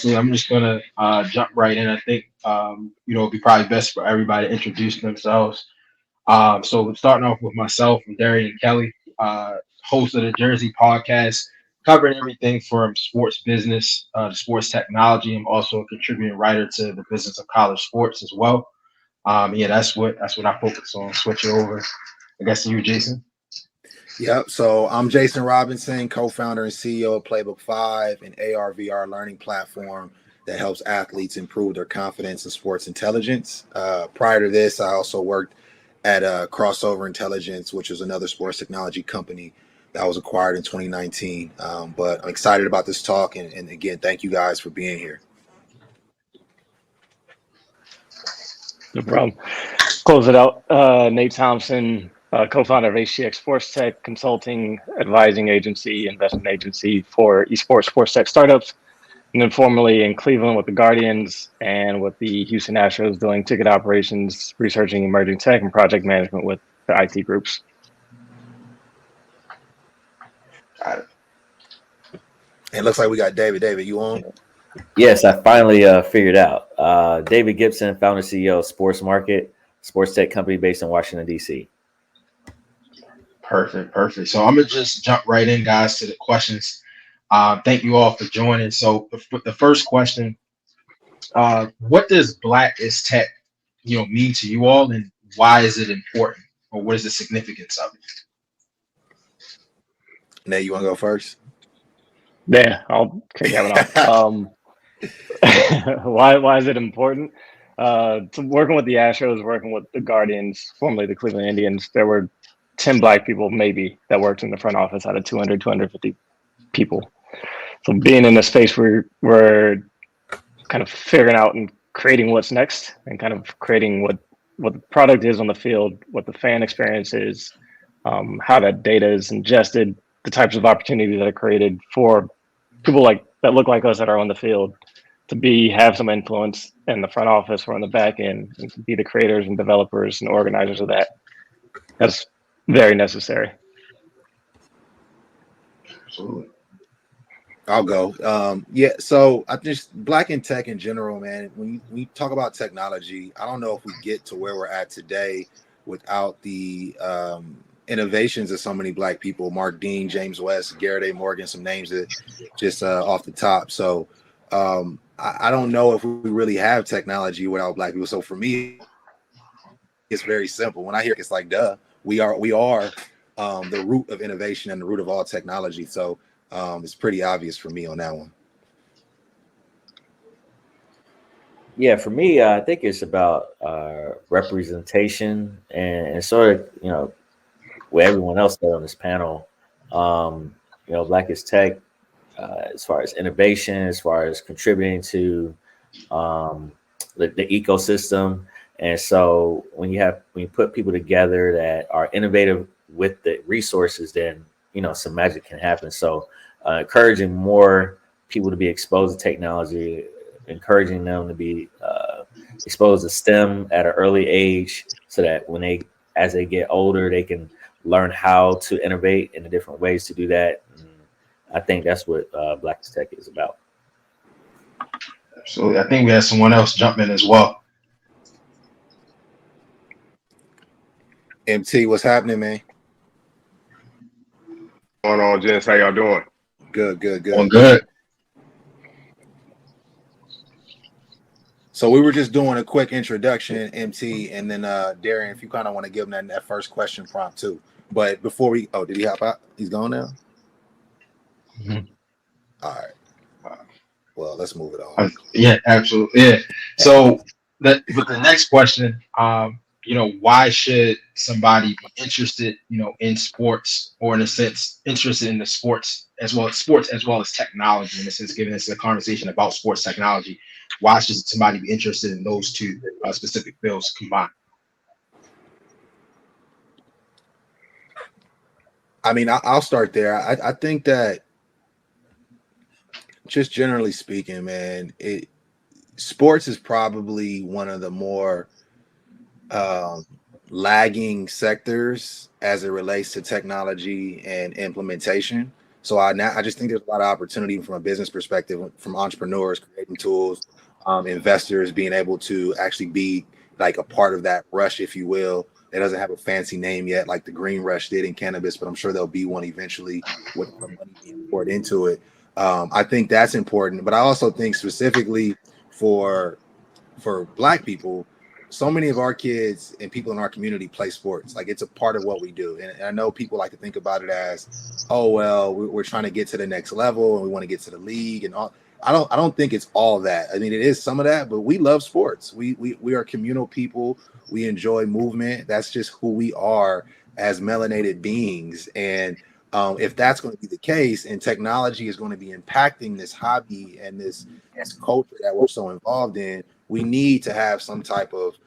So I'm just gonna jump right in. I think it'd be probably best for everybody to introduce themselves. So starting off with myself, I'm Darian Kelly, host of the Jersey podcast, covering everything from sports business to sports technology. I'm also a contributing writer to the business of college sports as well. Yeah, that's what I focus on. Switch it over, I guess, to you, Jason. Yep. So I'm Jason Robinson, co-founder and CEO of Playbook 5, an AR/VR learning platform that helps athletes improve their confidence in sports intelligence. Prior to this, I also worked at Crossover Intelligence, which is another sports technology company that was acquired in 2019. But I'm excited about this talk, and again, thank you guys for being here. No problem. Close it out. Nate Thompson, co-founder of HTX Sports Tech, consulting, advising agency, investment agency for esports sports tech startups, and then formerly in Cleveland with the Guardians and with the Houston Astros doing ticket operations, researching emerging tech, and project management with the IT groups. And it looks like we got David. David, you on? Yes, I finally figured out. David Gibson, founder CEO of SportsMarkit, sports tech company based in Washington, D.C. Perfect. So I'm gonna just jump right in, guys, to the questions. Thank you all for joining. So the first question, what does Black is Tech, mean to you all, and why is it important, or what is the significance of it? Nate, you want to go first? Yeah, I'll kick that one off. Why is it important? Working with the Astros, working with the Guardians, formerly the Cleveland Indians, there were 10 Black people maybe that worked in the front office out of 200, 250 people. So being in a space where we're kind of figuring out and creating what's next and kind of creating what the product is on the field, what the fan experience is, how that data is ingested, the types of opportunities that are created for people that look like us that are on the field to have some influence in the front office or on the back end and to be the creators and developers and organizers of that. That's very necessary. Absolutely. I'll go. Yeah, so I just Black in tech in general, man. When we talk about technology, I don't know if we get to where we're at today without the innovations of so many Black people: Mark Dean, James West, Garrett A. Morgan, some names that just off the top. So I don't know if we really have technology without Black people. So for me, it's very simple. When I hear it, it's like, duh, we are the root of innovation and the root of all technology. So it's pretty obvious for me on that one. Yeah, for me, I think it's about representation and sort of, with everyone else there on this panel, Black is Tech, as far as innovation, as far as contributing to the ecosystem. And so when you put people together that are innovative with the resources, then, some magic can happen. So encouraging more people to be exposed to technology, encouraging them to be exposed to STEM at an early age so that as they get older, they can learn how to innovate in the different ways to do that. And I think that's what Black Tech is about. Absolutely. I think we had someone else jump in as well. MT, what's happening, man? What's going on, gents? How y'all doing? Good. Well, good. So we were just doing a quick introduction, MT, and then Darian, if you kind of want to give him that first question prompt too. But before did he hop out? He's gone now? Mm-hmm. All right. Well, let's move it on. Yeah, absolutely. Yeah. So with the next question, why should somebody be interested, in sports, or in a sense, interested in the sports as well as technology, in a sense, given this is a conversation about sports technology, why should somebody be interested in those two specific fields combined? I mean, I'll start there. I think that just generally speaking, man, sports is probably one of the more lagging sectors as it relates to technology and implementation. So I just think there's a lot of opportunity from a business perspective, from entrepreneurs creating tools, investors being able to actually be like a part of that rush, if you will. It doesn't have a fancy name yet, like the Green Rush did in cannabis, but I'm sure there'll be one eventually with the money being poured into it. I think that's important, but I also think specifically for Black people, so many of our kids and people in our community play sports. Like it's a part of what we do. And I know people like to think about it as, oh, well, we're trying to get to the next level and we want to get to the league and all. I don't think it's all that. I mean, it is some of that, but we love sports. We are communal people. We enjoy movement. That's just who we are as melanated beings. And if that's going to be the case, and technology is going to be impacting this hobby and this culture that we're so involved in, we need to have some type of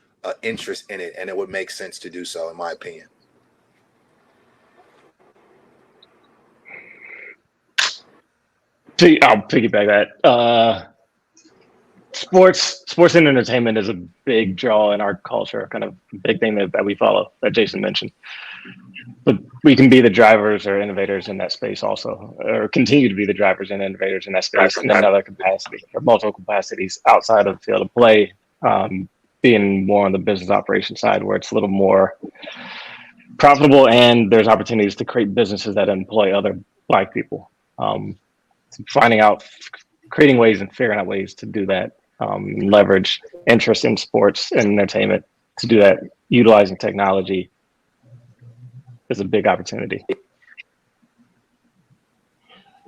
interest in it, and it would make sense to do so, in my opinion. I'll piggyback that. Sports and entertainment is a big draw in our culture, kind of big thing that we follow, that Jason mentioned. But we can be the drivers or innovators in that space also, or continue to be the drivers and innovators in that space in another capacity or multiple capacities outside of the field of play, being more on the business operation side where it's a little more profitable and there's opportunities to create businesses that employ other Black people. Creating ways and figuring out ways to do that, leverage interest in sports and entertainment to do that, utilizing technology is a big opportunity.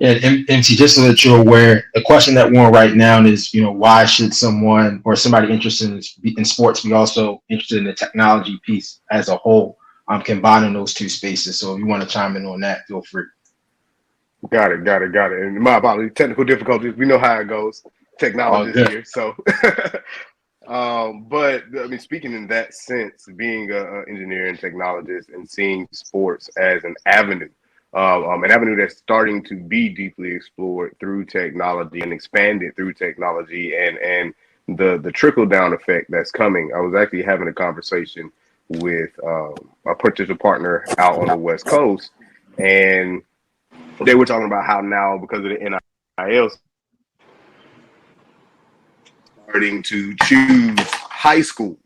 And MC, just so that you're aware, the question that we're on right now is, why should someone or somebody interested in sports be also interested in the technology piece as a whole, combining those two spaces? So if you want to chime in on that, feel free. Got it. And my apologies, technical difficulties. We know how it goes. Technology is here, so. But I mean, speaking in that sense, being an engineer and technologist and seeing sports as an avenue that's starting to be deeply explored through technology and expanded through technology, and the trickle down effect that's coming. I was actually having a conversation with a potential partner out on the West Coast, and they were talking about how now, because of the NIL, starting to choose high schools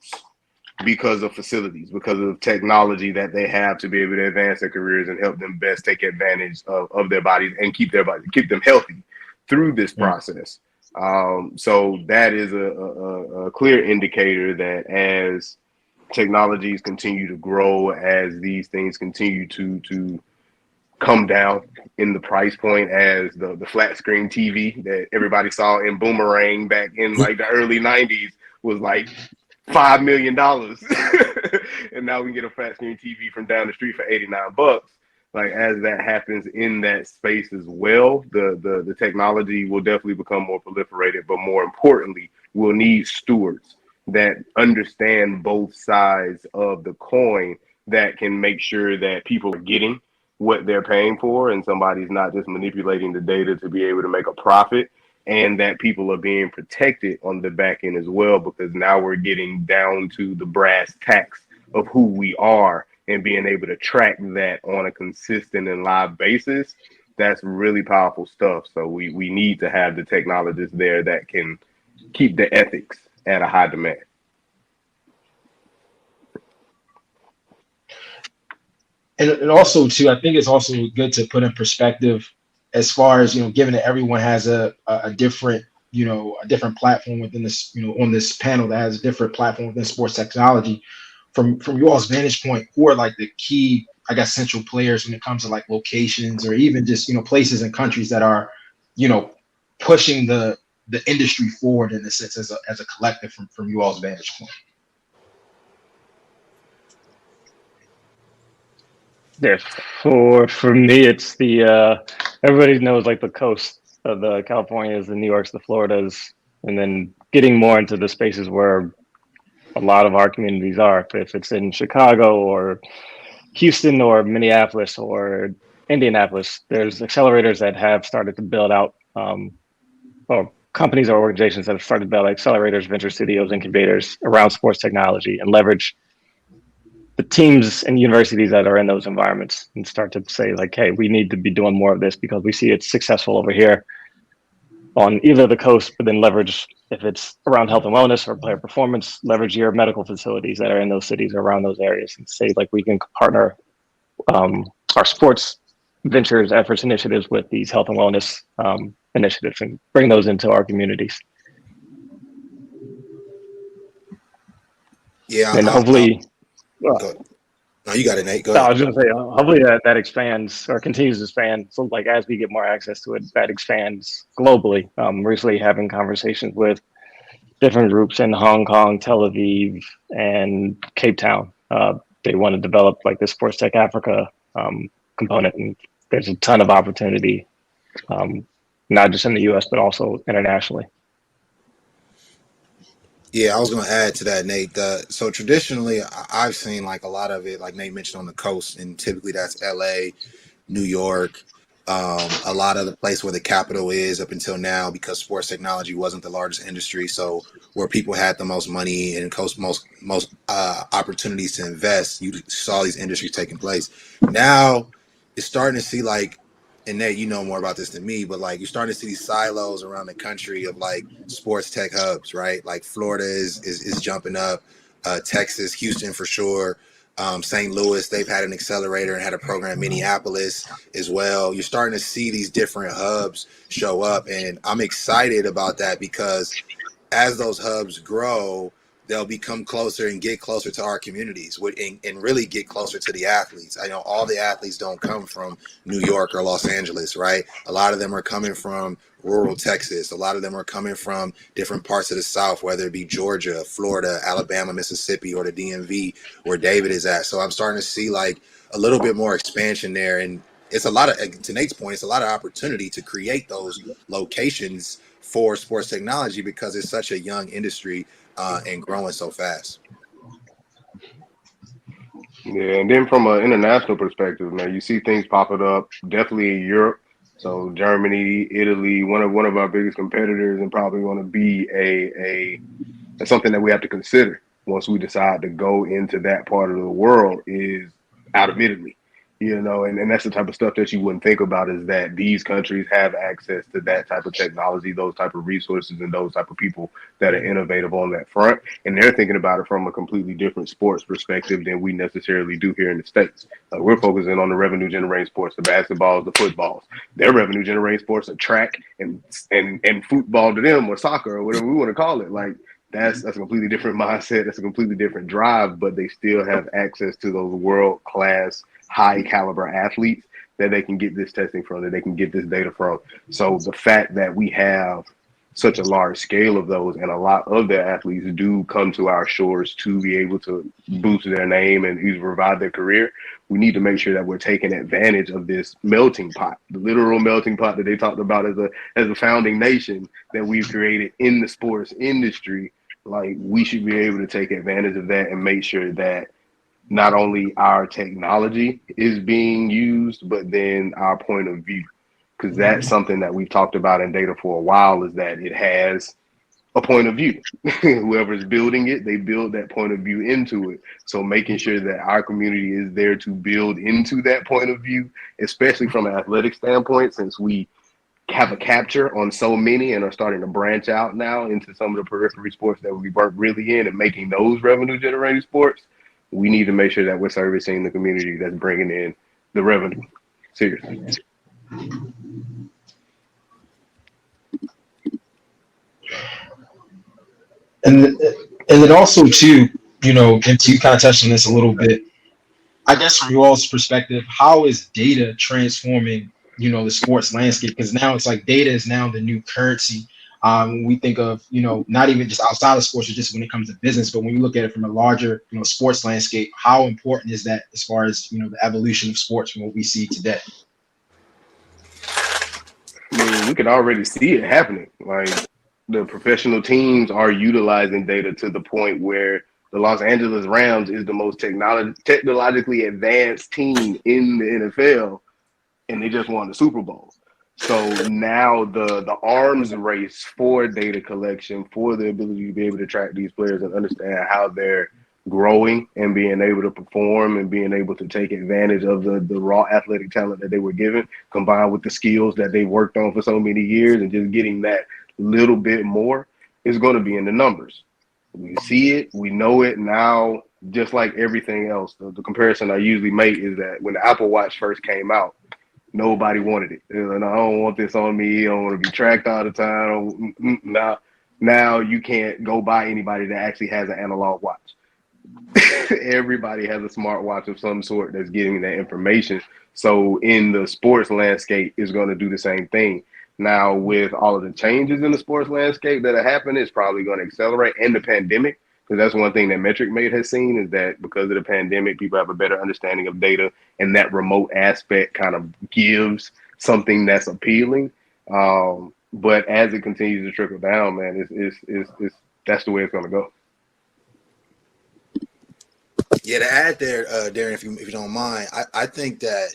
because of facilities, because of technology that they have to be able to advance their careers and help them best take advantage of their bodies and keep them healthy through this process. So that is a clear indicator that as technologies continue to grow, as these things continue to come down in the price point, as the flat screen TV that everybody saw in Boomerang back in like the early 90s was like $5 million. And now we can get a flat screen TV from down the street for $89. Like, as that happens in that space as well, the technology will definitely become more proliferated, but more importantly, we'll need stewards that understand both sides of the coin, that can make sure that people are getting what they're paying for and somebody's not just manipulating the data to be able to make a profit, and that people are being protected on the back end as well, because now we're getting down to the brass tacks of who we are and being able to track that on a consistent and live basis. That's really powerful stuff. So we need to have the technologists there that can keep the ethics at a high demand. And also, too, I think it's also good to put in perspective as far as, given that everyone has a different, a different platform within this, on this panel that has a different platform within sports technology. From you all's vantage point, who are like the key, I guess, central players when it comes to like locations or even just, places and countries that are, pushing the industry forward in a sense as a collective from you all's vantage point? Yeah, for me, it's the everybody knows like the coast of the Californias, the New Yorks, the Floridas, and then getting more into the spaces where a lot of our communities are. If it's in Chicago or Houston or Minneapolis or Indianapolis, there's accelerators that have started to build out, or companies or organizations that have started to build accelerators, venture studios, incubators around sports technology and leverage the teams and universities that are in those environments and start to say like, hey, we need to be doing more of this because we see it's successful over here on either the coast, but then leverage, if it's around health and wellness or player performance, leverage your medical facilities that are in those cities or around those areas and say like we can partner our sports ventures, efforts, initiatives with these health and wellness initiatives and bring those into our communities. Yeah, And hopefully, go. No, you got it, Nate. Go I ahead. was going to say, hopefully that expands or continues to expand. So like as we get more access to it, that expands globally. Recently having conversations with different groups in Hong Kong, Tel Aviv, and Cape Town. They want to develop like the Sports Tech Africa component, and there's a ton of opportunity, not just in the U.S. but also internationally. Yeah, I was going to add to that, Nate. So traditionally, I've seen like a lot of it, like Nate mentioned, on the coast, and typically that's LA, New York, a lot of the place where the capital is up until now, because sports technology wasn't the largest industry. So where people had the most money and most opportunities to invest, you saw these industries taking place. Now it's starting to see like, and Nate, you know more about this than me, but like you're starting to see these silos around the country of like sports tech hubs, right? Like Florida is jumping up, Texas, Houston for sure. St. Louis, they've had an accelerator and had a program, Minneapolis as well. You're starting to see these different hubs show up, and I'm excited about that because as those hubs grow, they'll become closer and get closer to our communities and really get closer to the athletes. I know all the athletes don't come from New York or Los Angeles, right? A lot of them are coming from rural Texas. A lot of them are coming from different parts of the South, whether it be Georgia, Florida, Alabama, Mississippi, or the DMV where David is at. So I'm starting to see like a little bit more expansion there. And it's a lot of, to Nate's point, it's a lot of opportunity to create those locations for sports technology because it's such a young industry and growing so fast. Yeah, and then from an international perspective, man, you see things popping up definitely in Europe. So Germany, Italy, one of our biggest competitors, and probably going to be a something that we have to consider once we decide to go into that part of the world is out of Italy. And that's the type of stuff that you wouldn't think about, is that these countries have access to that type of technology, those type of resources, and those type of people that are innovative on that front. And they're thinking about it from a completely different sports perspective than we necessarily do here in the States. We're focusing on the revenue generating sports, the basketballs, the footballs. Their revenue generating sports are track and football to them, or soccer, or whatever we want to call it. Like, that's a completely different mindset. That's a completely different drive, but they still have access to those world-class, high-caliber athletes that they can get this testing from, that they can get this data from. So the fact that we have such a large scale of those, and a lot of their athletes do come to our shores to be able to boost their name and either revive their career, we need to make sure that we're taking advantage of this melting pot, the literal melting pot that they talked about as a founding nation that we've created in the sports industry. Like, we should be able to take advantage of that and make sure that not only our technology is being used, but then our point of view. Because that's something that we've talked about in data for a while, is that it has a point of view. Whoever's building it, they build that point of view into it. So making sure that our community is there to build into that point of view, especially from an athletic standpoint, since we have a capture on so many and are starting to branch out now into some of the periphery sports that we work really in and making those revenue generating sports. We need to make sure that we're servicing the community that's bringing in the revenue. Seriously. And then also too, and you kind of touched on this a little bit, I guess from your all's perspective, how is data transforming, the sports landscape? Because now it's like data is now the new currency. When we think of, not even just outside of sports or just when it comes to business, but when you look at it from a larger, sports landscape, how important is that as far as, the evolution of sports from what we see today? I mean, we can already see it happening. Like, the professional teams are utilizing data to the point where the Los Angeles Rams is the most technologically advanced team in the NFL, and they just won the Super Bowl. So now the arms race for data collection, for the ability to be able to track these players and understand how they're growing and being able to perform and being able to take advantage of the raw athletic talent that they were given, combined with the skills that they worked on for so many years, and just getting that little bit more is going to be in the numbers. We see it, we know it now. Just like everything else, the comparison I usually make is that when the Apple Watch first came out, nobody wanted it. And I don't want this on me. I don't want to be tracked all the time. Now you can't go by anybody that actually has an analog watch. Everybody has a smartwatch of some sort that's getting that information. So in the sports landscape, is going to do the same thing. Now, with all of the changes in the sports landscape that have happened, it's probably going to accelerate. And the pandemic, because that's one thing that Metric Mate has seen, is that because of the pandemic, people have a better understanding of data, and that remote aspect kind of gives something that's appealing. But as it continues to trickle down, man, it's that's the way it's going to go. Yeah, to add there, Darian, if you don't mind, I think that,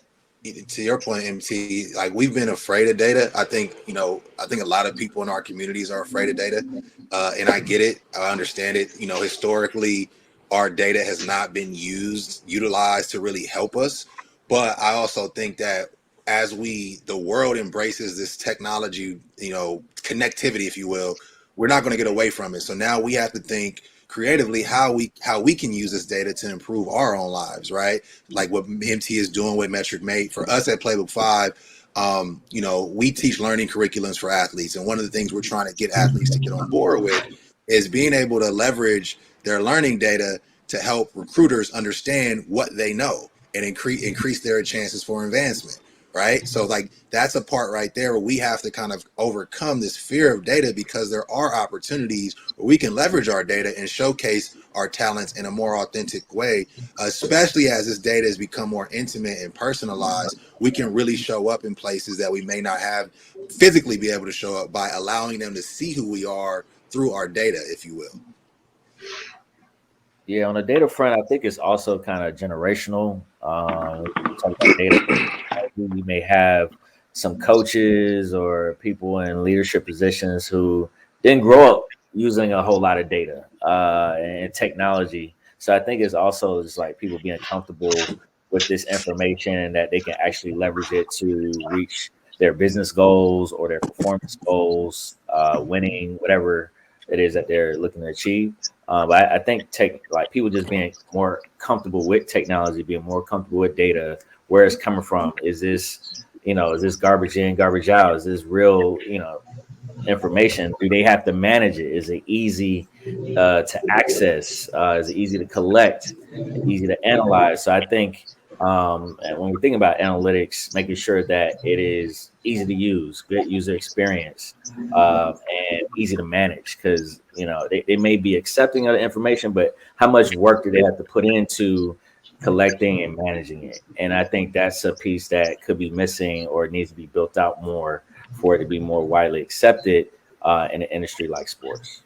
to your point, MT, like, we've been afraid of data. I think a lot of people in our communities are afraid of data, and I get it. I understand it. Historically, our data has not been utilized to really help us. But I also think that as the world embraces this technology, connectivity, if you will, we're not going to get away from it. So now we have to think creatively how we can use this data to improve our own lives, right? Like what MT is doing with Metric Mate. For us at Playbook 5, we teach learning curriculums for athletes, and one of the things we're trying to get athletes to get on board with is being able to leverage their learning data to help recruiters understand what they know and increase their chances for advancement, right? So like, that's a part right there where we have to kind of overcome this fear of data, because there are opportunities where we can leverage our data and showcase our talents in a more authentic way, especially as this data has become more intimate and personalized. We can really show up in places that we may not have physically be able to show up by allowing them to see who we are through our data, if you will. Yeah, on the data front, I think it's also kind of generational. We talk about data. We may have some coaches or people in leadership positions who didn't grow up using a whole lot of data and technology. So I think it's also just like people being comfortable with this information, and that they can actually leverage it to reach their business goals or their performance goals, winning, whatever it is that they're looking to achieve. But I think people just being more comfortable with technology, being more comfortable with data, where it's coming from. Is this garbage in, garbage out? Is this real, information? Do they have to manage it? Is it easy to access? Is it easy to collect? Easy to analyze? So I think when we think about analytics, making sure that it is easy to use, good user experience, and easy to manage, because they may be accepting of the information, but how much work do they have to put into collecting and managing it? And I think that's a piece that could be missing, or needs to be built out more for it to be more widely accepted in an industry like sports.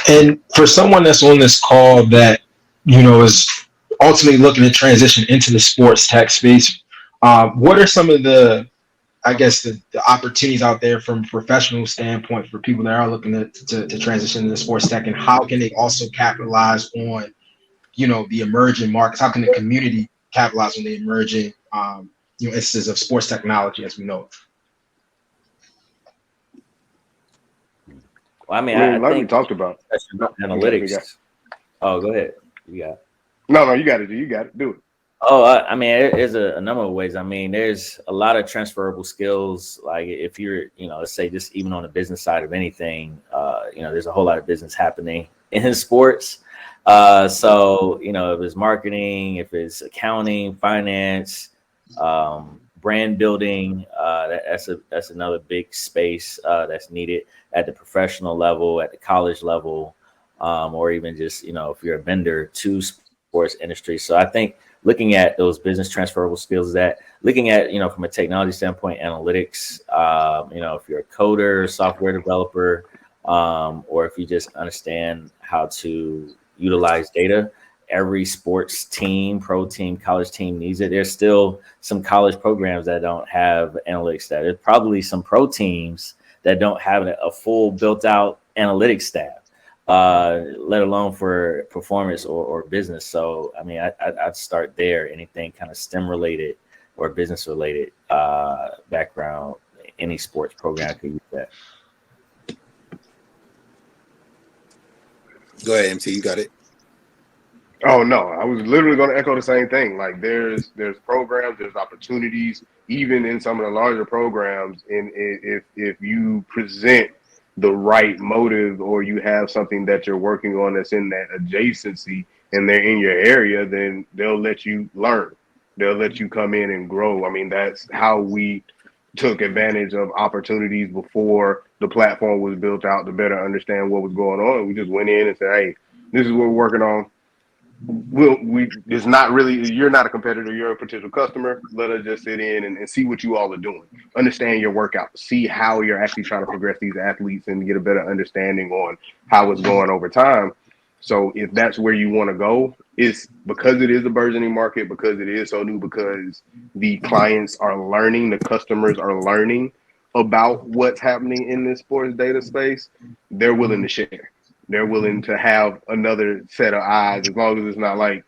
And for someone that's on this call that, is ultimately looking to transition into the sports tech space, what are some of the opportunities out there from a professional standpoint for people that are looking to transition into sports tech, and how can they also capitalize on, the emerging markets? How can the community capitalize on the emerging, instances of sports technology as we know it? Well, I think we talked about analytics. Oh, go ahead. You got it. No, you got it. You got it. Do it. Oh, there's a number of ways. There's a lot of transferable skills. Like if you're, let's say just even on the business side of anything, there's a whole lot of business happening in sports. So, if it's marketing, if it's accounting, finance, brand building, that's another big space that's needed at the professional level, at the college level, or even just, if you're a vendor to sports industry. So I think looking at those business transferable skills, that looking at, from a technology standpoint, analytics, if you're a coder, software developer, or if you just understand how to utilize data. Every sports team, pro team, college team needs it. There's still some college programs that don't have analytics. That there's probably some pro teams that don't have a full built out analytics staff, let alone for performance or business. So, I mean, I'd start there. Anything kind of STEM related or business related background, any sports program could use that. Go ahead, MT. You got it. Oh no, I was literally going to echo the same thing. Like there's programs, there's opportunities, even in some of the larger programs. And if you present the right motive, or you have something that you're working on that's in that adjacency and they're in your area, then they'll let you learn. They'll let you come in and grow. I mean, that's how we took advantage of opportunities before the platform was built out to better understand what was going on. We just went in and said, hey, this is what we're working on. It's not really, you're not a competitor, you're a potential customer. Let us just sit in and see what you all are doing. Understand your workout. See how you're actually trying to progress these athletes and get a better understanding on how it's going over time. So if that's where you want to go, it's because it is a burgeoning market, because it is so new, because the clients are learning, the customers are learning about what's happening in this sports data space, they're willing to share. They're willing to have another set of eyes, as long as it's not like,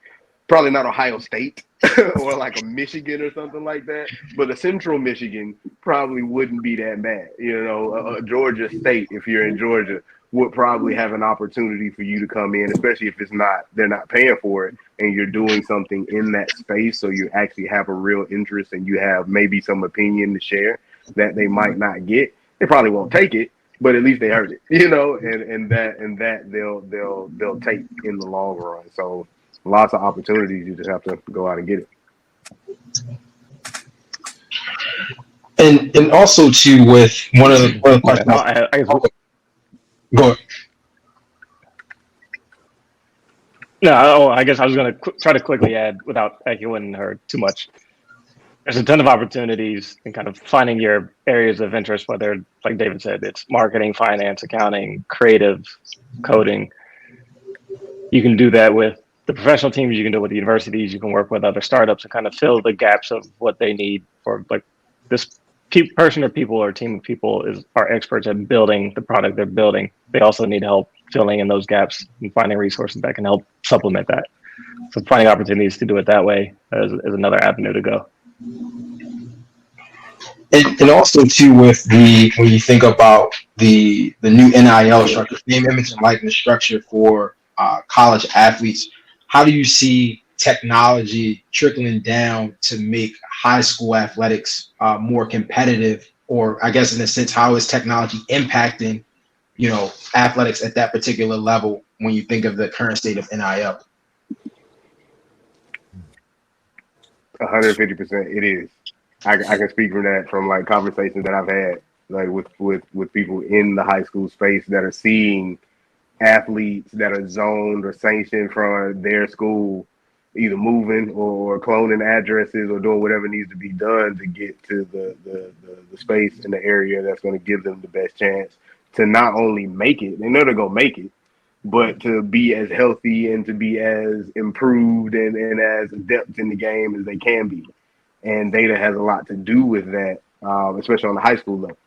probably not Ohio State or like a Michigan or something like that. But a Central Michigan probably wouldn't be that bad. You know, Georgia State, if you're in Georgia, would probably have an opportunity for you to come in, especially if it's not, they're not paying for it and you're doing something in that space. So you actually have a real interest and you have maybe some opinion to share that they might not get. They probably won't take it, but at least they heard it, you know, and that they'll take in the long run. So lots of opportunities. You just have to go out and get it. And also too, with one of the questions. Go ahead. No, I guess I was going to try to quickly add without echoing her too much. There's a ton of opportunities in kind of finding your areas of interest, whether, like David said, it's marketing, finance, accounting, creative, coding. You can do that with the professional teams, you can do it with the universities, you can work with other startups and kind of fill the gaps of what they need for, like, this person or people or team of people are experts at building the product they're building. They also need help filling in those gaps and finding resources that can help supplement that. So finding opportunities to do it that way is another avenue to go. And also too, with when you think about the new NIL structure, name, image, and likeness structure for college athletes, how do you see technology trickling down to make high school athletics more competitive? Or I guess in a sense, how is technology impacting, you know, athletics at that particular level when you think of the current state of NIL? 150%. It is. I can speak from that, from like conversations that I've had, like with people in the high school space that are seeing athletes that are zoned or sanctioned from their school, either moving or cloning addresses or doing whatever needs to be done to get to the space in the area that's going to give them the best chance to not only make it, they know they're going to make it, but to be as healthy and to be as improved and as adept in the game as they can be. And data has a lot to do with that, especially on the high school level,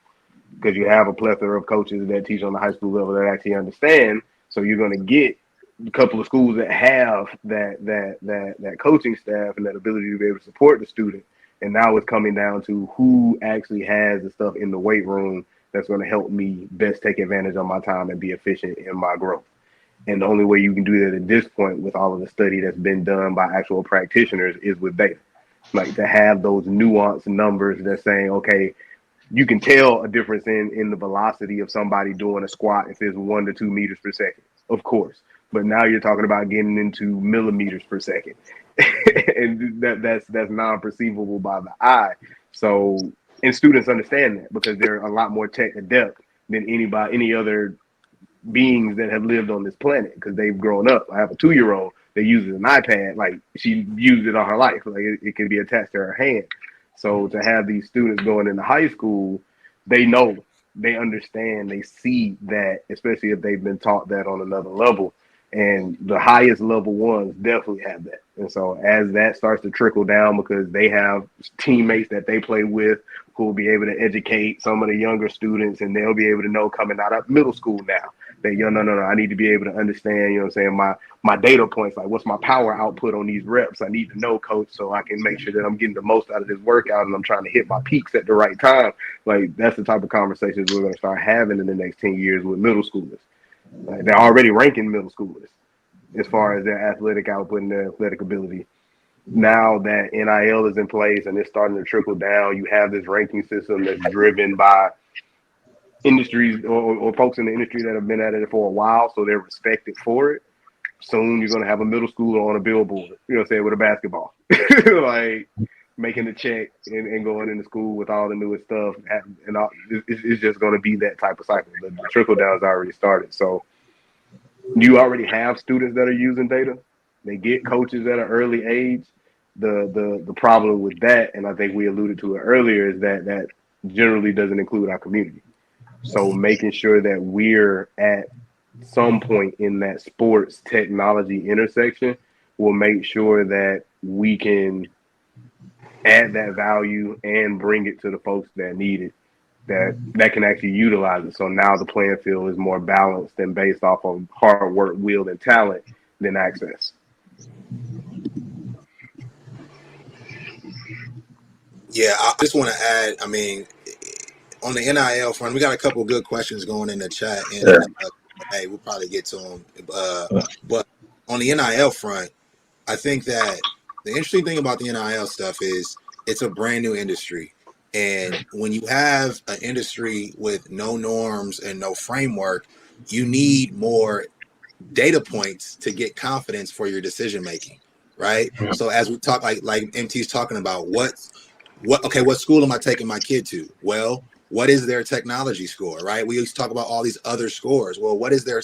because you have a plethora of coaches that teach on the high school level that actually understand. So you're going to get a couple of schools that have that coaching staff and that ability to be able to support the student. And now it's coming down to who actually has the stuff in the weight room that's going to help me best take advantage of my time and be efficient in my growth. And the only way you can do that at this point with all of the study that's been done by actual practitioners is with data. Like, to have those nuanced numbers that's saying, okay, you can tell a difference in the velocity of somebody doing a squat if it's 1 to 2 meters per second, of course. But now you're talking about getting into millimeters per second. And that's non-perceivable by the eye. So, and students understand that because they're a lot more tech adept than any other beings that have lived on this planet, because they've grown up. I have a 2-year-old that uses an iPad like she used it all her life. Like it can be attached to her hand. So to have these students going into high school, they know, they understand, they see that, especially if they've been taught that on another level. And the highest level ones definitely have that. And so as that starts to trickle down, because they have teammates that they play with who will be able to educate some of the younger students, and they'll be able to know coming out of middle school now that, no, I need to be able to understand, my data points, like what's my power output on these reps. I need to know, coach, so I can make sure that I'm getting the most out of this workout and I'm trying to hit my peaks at the right time. Like, that's the type of conversations we're going to start having in the next 10 years with middle schoolers. Like, they're already ranking middle schoolers as far as their athletic output and their athletic ability. Now that NIL is in place and it's starting to trickle down, you have this ranking system that's driven by industries or folks in the industry that have been at it for a while, so they're respected for it. Soon you're going to have a middle schooler on a billboard, with a basketball, like making the check and going into school with all the newest stuff. And it's just going to be that type of cycle. The trickle down has already started. So you already have students that are using data. They get coaches at an early age. The problem with that, and I think we alluded to it earlier, is that generally doesn't include our community. So making sure that we're at some point in that sports technology intersection will make sure that we can add that value and bring it to the folks that need it, that can actually utilize it. So now the playing field is more balanced and based off of hard work, will, and talent than access. Yeah, I just want to add, on the NIL front, we got a couple of good questions going in the chat, and hey, we'll probably get to them. But on the NIL front, I think that the interesting thing about the NIL stuff is it's a brand new industry. And when you have an industry with no norms and no framework, you need more data points to get confidence for your decision making, right? Yeah. So as we talk, like MT's talking about, what school am I taking my kid to? Well, what is their technology score, right? We used to talk about all these other scores. Well, what is their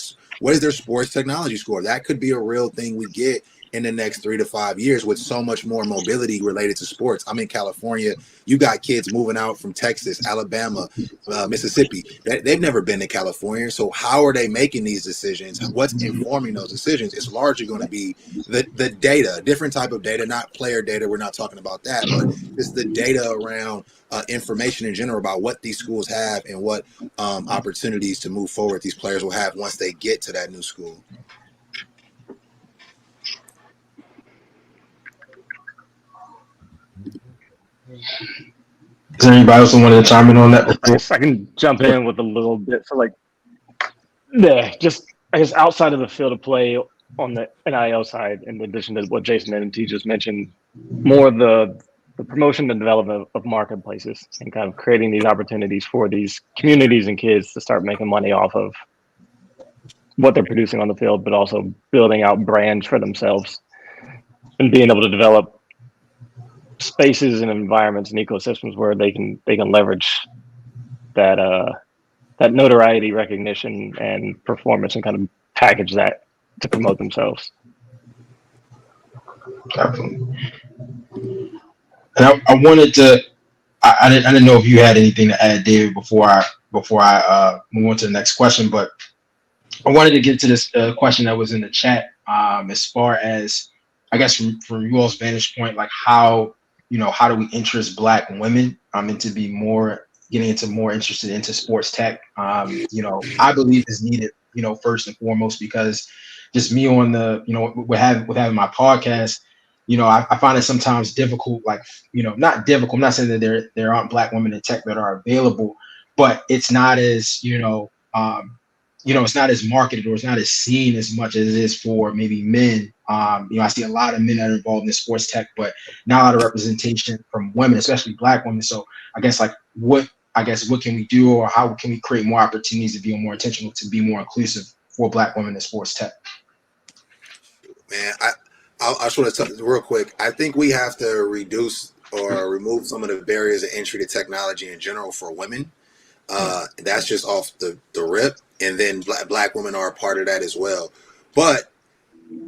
sports technology score? That could be a real thing we get in the next 3 to 5 years with so much more mobility related to sports. I'm in California. You got kids moving out from Texas, Alabama, Mississippi. They've never been to California. So how are they making these decisions? What's informing those decisions? It's largely going to be the data, different type of data, not player data. We're not talking about that, but it's the data around information in general about what these schools have and what opportunities to move forward these players will have once they get to that new school. Is there anybody else who wanted to chime in on that? I guess I can jump in with a little bit for just I guess outside of the field of play on the NIL side, in addition to what Jason and MT just mentioned, more the promotion and development of marketplaces and kind of creating these opportunities for these communities and kids to start making money off of what they're producing on the field, but also building out brands for themselves and being able to develop spaces and environments and ecosystems where they can leverage that notoriety, recognition, and performance, and kind of package that to promote themselves. Definitely. And I wanted to. I didn't know if you had anything to add, David, before I move on to the next question, but I wanted to get to this question that was in the chat. As far as, I guess, from you all's vantage point, like how do we interest Black women into be more getting into more interested into sports tech? I believe is needed, first and foremost, because just me on the, with having my podcast, I find it sometimes difficult, not difficult. I'm not saying that there aren't Black women in tech that are available, but it's not as, it's not as marketed or it's not as seen as much as it is for maybe men. I see a lot of men that are involved in sports tech, but not a lot of representation from women, especially Black women. So I guess what can we do, or how can we create more opportunities to be more intentional, to be more inclusive for Black women in sports tech? Man, I just want to talk real quick. I think we have to reduce or remove some of the barriers of entry to technology in general for women. That's just off the rip. And then Black women are a part of that as well. But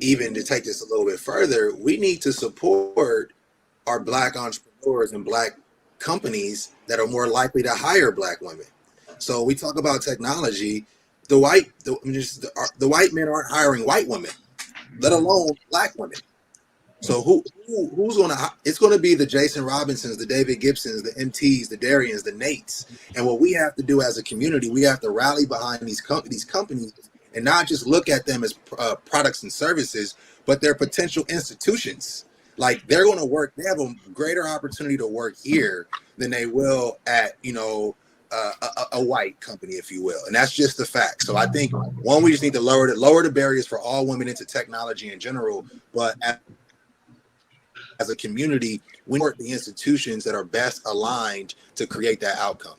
even to take this a little bit further, we need to support our Black entrepreneurs and Black companies that are more likely to hire Black women. So we talk about technology. The white men aren't hiring white women, let alone Black women. So who's gonna? It's gonna be the Jason Robinsons, the David Gibsons, the MTs, the Darians, the Nates. And what we have to do as a community, we have to rally behind these companies and not just look at them as products and services, but they're potential institutions. Like they're going to work. They have a greater opportunity to work here than they will at a white company, if you will. And that's just the fact. So I think one, we just need to lower the barriers for all women into technology in general, but as a community, we work the institutions that are best aligned to create that outcome.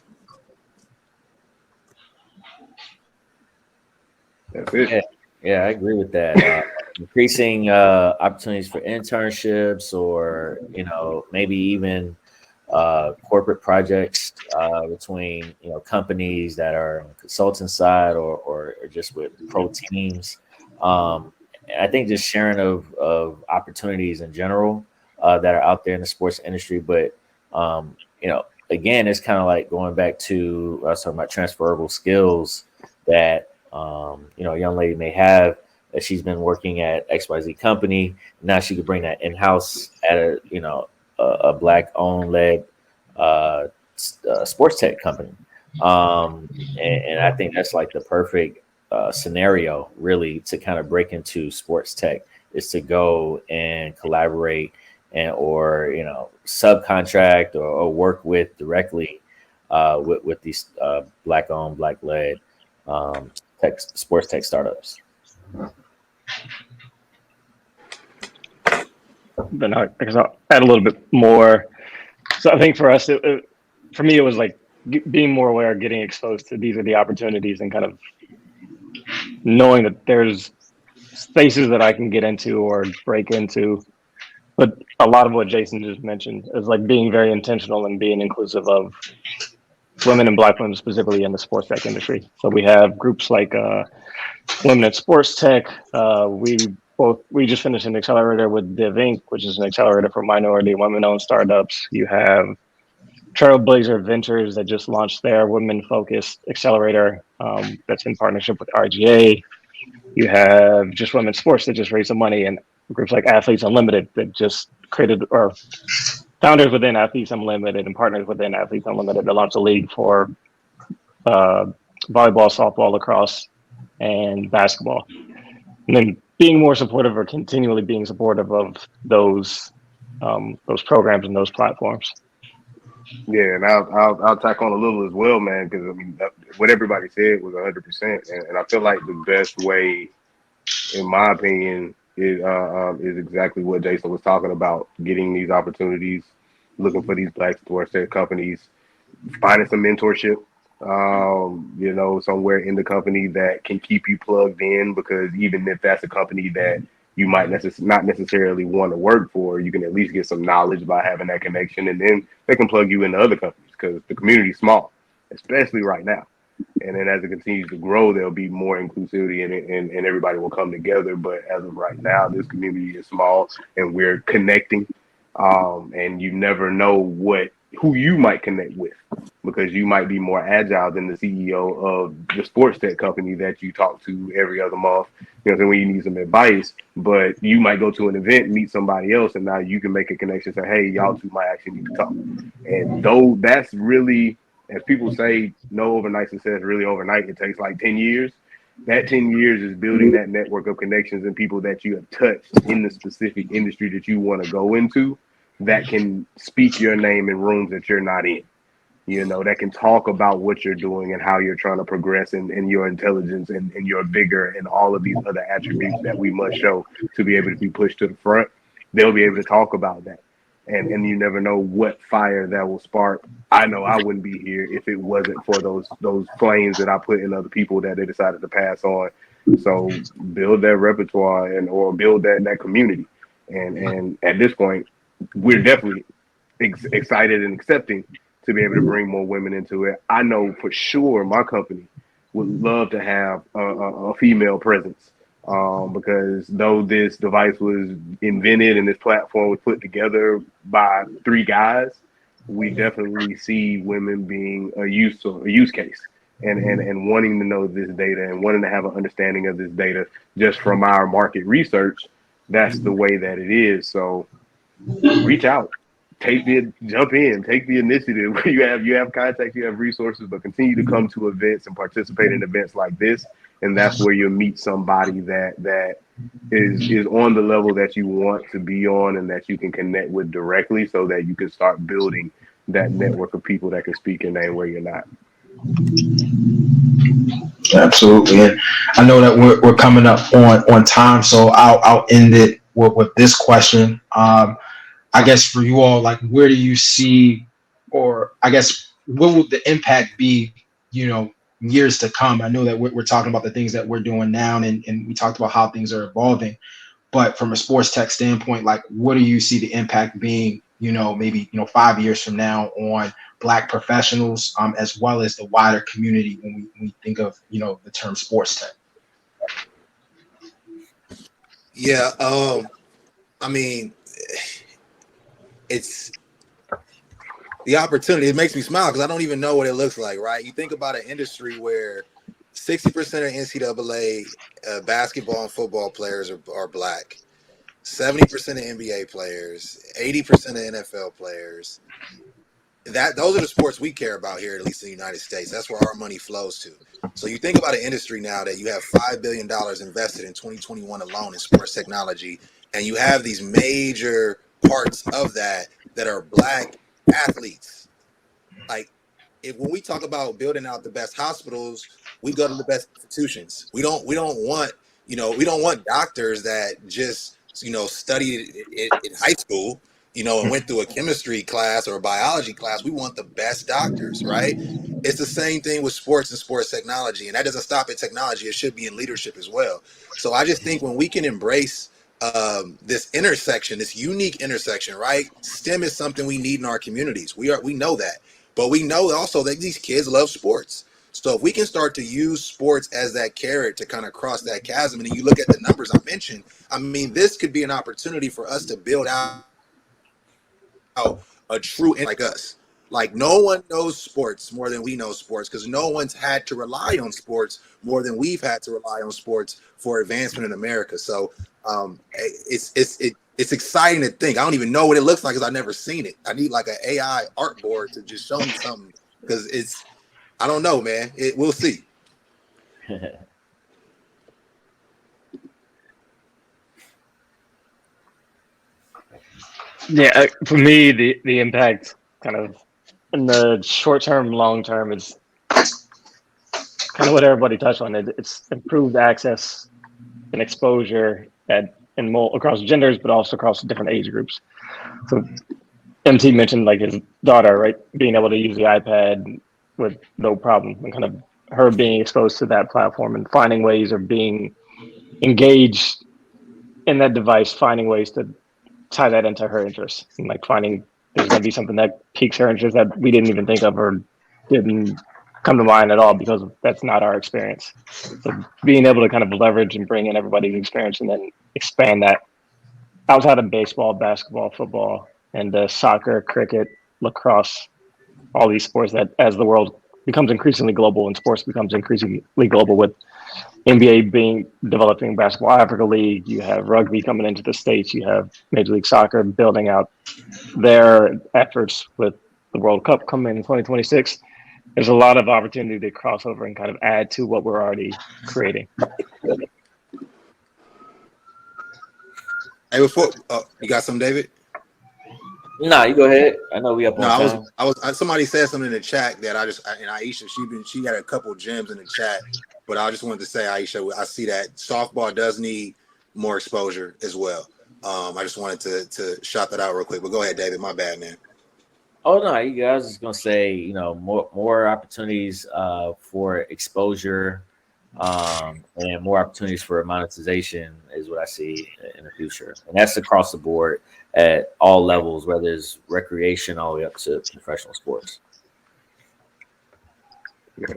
That's it. Yeah, I agree with that. Increasing opportunities for internships, or maybe even corporate projects between companies that are on the consultant side or just with pro teams. I think just sharing of opportunities in general that are out there in the sports industry. But again, it's kind of like going back to I was talking about transferable skills that a young lady may have, that she's been working at XYZ company. Now she could bring that in-house at a black owned led sports tech company. And I think that's like the perfect scenario really to kind of break into sports tech, is to go and collaborate or subcontract or work with directly with these black owned, black led sports tech startups. Then I guess I'll add a little bit more. So I think for us, for me, it was like being more aware, getting exposed to these are the opportunities, and kind of knowing that there's spaces that I can get into or break into. But a lot of what Jason just mentioned is like being very intentional and being inclusive of women and Black women specifically in the sports tech industry. So we have groups like Women at Sports Tech. We just finished an accelerator with Div Inc., which is an accelerator for minority women-owned startups. You have Trailblazer Ventures that just launched their women-focused accelerator that's in partnership with RGA. You have Just Women's Sports that just raised some money, and groups like Athletes Unlimited that just created, or founders within Athletes Unlimited and partners within Athletes Unlimited to launch a league for volleyball, softball, lacrosse, and basketball. And then being more supportive, or continually being supportive of those programs and those platforms. Yeah, and I'll tack on a little as well, man, because I mean what everybody said was 100%, and I feel like the best way, in my opinion, is exactly what Jason was talking about: getting these opportunities, looking for these Black sports tech companies, finding some mentorship, somewhere in the company that can keep you plugged in, because even if that's a company that you might not necessarily want to work for, you can at least get some knowledge by having that connection, and then they can plug you into other companies, because the community is small, especially right now. And then as it continues to grow, there'll be more inclusivity and everybody will come together. But as of right now, this community is small and we're connecting. And you never know who you might connect with, because you might be more agile than the CEO of the sports tech company that you talk to every other month, when you need some advice. But you might go to an event, meet somebody else, and now you can make a connection, say, hey, y'all two might actually need to talk. And though that's really, as people say, no overnight success, really overnight, it takes like 10 years. That 10 years is building that network of connections and people that you have touched in the specific industry that you want to go into, that can speak your name in rooms that you're not in, that can talk about what you're doing and how you're trying to progress, and your intelligence and your vigor and all of these other attributes that we must show to be able to be pushed to the front. They'll be able to talk about that. And you never know what fire that will spark. I know I wouldn't be here if it wasn't for those flames that I put in other people that they decided to pass on. So build that repertoire or build that community. And at this point, we're definitely excited and accepting to be able to bring more women into it. I know for sure my company would love to have a female presence. Because though this device was invented and this platform was put together by 3 guys, we definitely see women being a use case and wanting to know this data and wanting to have an understanding of this data just from our market research. that's the way that it is. So reach out, jump in, take the initiative. You have contacts, you have resources, but continue to come to events and participate in events like this. And that's where you'll meet somebody that is on the level that you want to be on and that you can connect with directly, so that you can start building that network of people that can speak your name where you're not. Absolutely. And I know that we're coming up on time, so I'll end it with this question. I guess for you all, like, where do you see, or I guess what will the impact be, years to come? I know that we're talking about the things that we're doing now, and we talked about how things are evolving, but from a sports tech standpoint, like, what do you see the impact being, maybe 5 years from now on Black professionals, as well as the wider community when we think of, the term sports tech? Yeah, I mean, it's the opportunity. It makes me smile because I don't even know what it looks like, right? You think about an industry where 60% of NCAA basketball and football players are Black, 70% of NBA players, 80% of NFL players. Those are the sports we care about here, at least in the United States. That's where our money flows to. So you think about an industry now that you have $5 billion invested in 2021 alone in sports technology, and you have these major parts of that are Black athletes. Like, when we talk about building out the best hospitals, we go to the best institutions. We don't want doctors that just studied in high school, and went through a chemistry class or a biology class. We want the best doctors, right? It's the same thing with sports and sports technology, and that doesn't stop at technology. It should be in leadership as well. So I just think when we can embrace this intersection, this unique intersection, right? STEM is something we need in our communities. We know that, but we know also that these kids love sports. So if we can start to use sports as that carrot to kind of cross that chasm, and you look at the numbers I mentioned, I mean, this could be an opportunity for us to build out a true like us. Like, no one knows sports more than we know sports, because no one's had to rely on sports more than we've had to rely on sports for advancement in America. So it's exciting to think. I don't even know what it looks like because I've never seen it. I need like an AI art board to just show me something, because I don't know, man. We'll see. Yeah, for me, the impact kind of in the short term, long term is kind of what everybody touched on. It's improved access and exposure across genders, but also across different age groups. So MT mentioned like his daughter, right, being able to use the iPad with no problem, and kind of her being exposed to that platform and finding ways of being engaged in that device, finding ways to tie that into her interests, and like finding there's going to be something that piques her interest that we didn't even think of or didn't come to mind at all, because that's not our experience. So being able to kind of leverage and bring in everybody's experience and then expand that outside of baseball, basketball, football, and soccer, cricket, lacrosse, all these sports, that as the world becomes increasingly global and sports becomes increasingly global, with NBA developing Basketball Africa League, you have rugby coming into the States, you have Major League Soccer building out their efforts with the World Cup coming in 2026. There's a lot of opportunity to cross over and kind of add to what we're already creating. Hey, before you got some, David? Nah, you go ahead. I know we up on time. I was somebody said something in the chat that and Aisha, she had a couple gems in the chat, but I just wanted to say, Aisha, I see that softball does need more exposure as well. I just wanted to shout that out real quick, but go ahead, David. My bad, man. Oh no, you guys just gonna say, more opportunities for exposure, and more opportunities for monetization is what I see in the future, and that's across the board at all levels, whether it's recreation all the way up to professional sports. Yeah,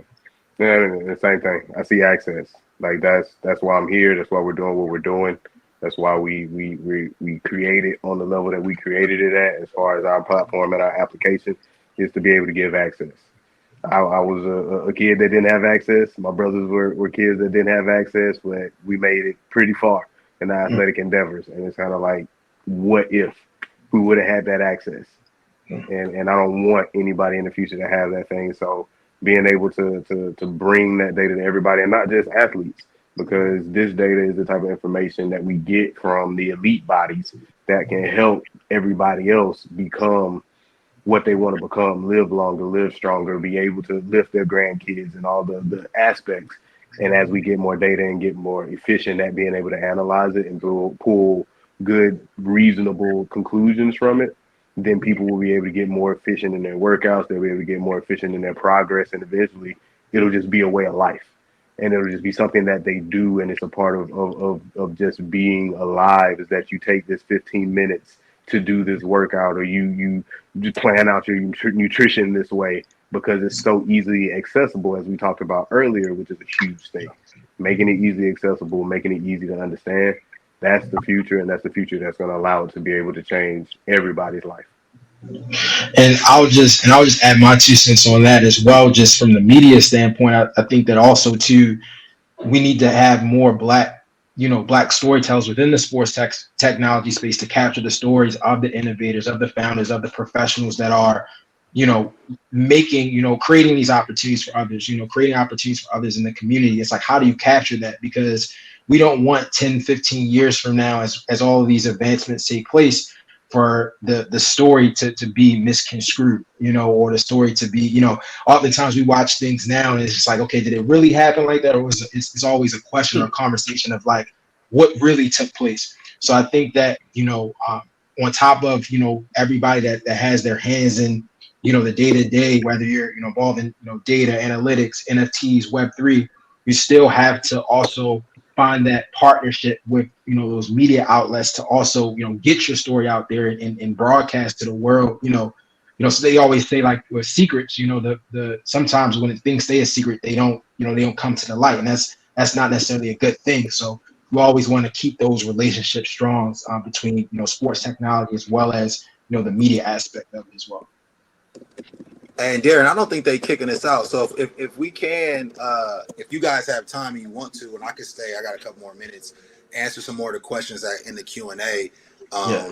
the same thing. I see access. Like that's why I'm here. That's why we're doing what we're doing. That's why we created on the level that we created it at, as far as our platform and our application, is to be able to give access. I was a kid that didn't have access. My brothers were kids that didn't have access, but we made it pretty far. and the athletic endeavors. And it's kind of like, what if we would have had that access? And I don't want anybody in the future to have that thing. So being able to bring that data to everybody, and not just athletes, because this data is the type of information that we get from the elite bodies that can help everybody else become what they want to become, live longer, live stronger, be able to lift their grandkids and all the aspects. And as we get more data and get more efficient at being able to analyze it and pull good, reasonable conclusions from it, then people will be able to get more efficient in their workouts. They'll be able to get more efficient in their progress. And eventually it'll just be a way of life. And it'll just be something that they do. And it's a part of just being alive, is that you take this 15 minutes to do this workout, or you plan out your nutrition this way, because it's so easily accessible, as we talked about earlier, which is a huge thing. Making it easily accessible, making it easy to understand. That's the future, and that's the future that's going to allow it to be able to change everybody's life. And I'll just add my 2 cents on that as well. Just from the media standpoint, I think that also too, we need to have more black storytellers within the sports technology space to capture the stories of the innovators, of the founders, of the professionals that are, making, creating these opportunities for others, creating opportunities for others in the community. It's like, how do you capture that? Because we don't want 10, 15 years from now, as all of these advancements take place, for the story to be misconstrued, or the story to be, oftentimes we watch things now and it's just like, okay, did it really happen like that? Or it's always a question or a conversation of like, what really took place? So I think that, on top of, everybody that has their hands in, the day-to-day, whether you're, involved in, data analytics, NFTs, Web3, you still have to also find that partnership with, those media outlets to also, get your story out there and broadcast to the world, so they always say, like, with secrets, the sometimes when things stay a secret, they don't come to the light, and that's not necessarily a good thing. So we always want to keep those relationships strong between, sports technology as well as, the media aspect of it as well. And Darren, I don't think they kicking us out. So if we can, if you guys have time and you want to, and I can stay, I got a couple more minutes, answer some more of the questions that in the Q&A. Yeah.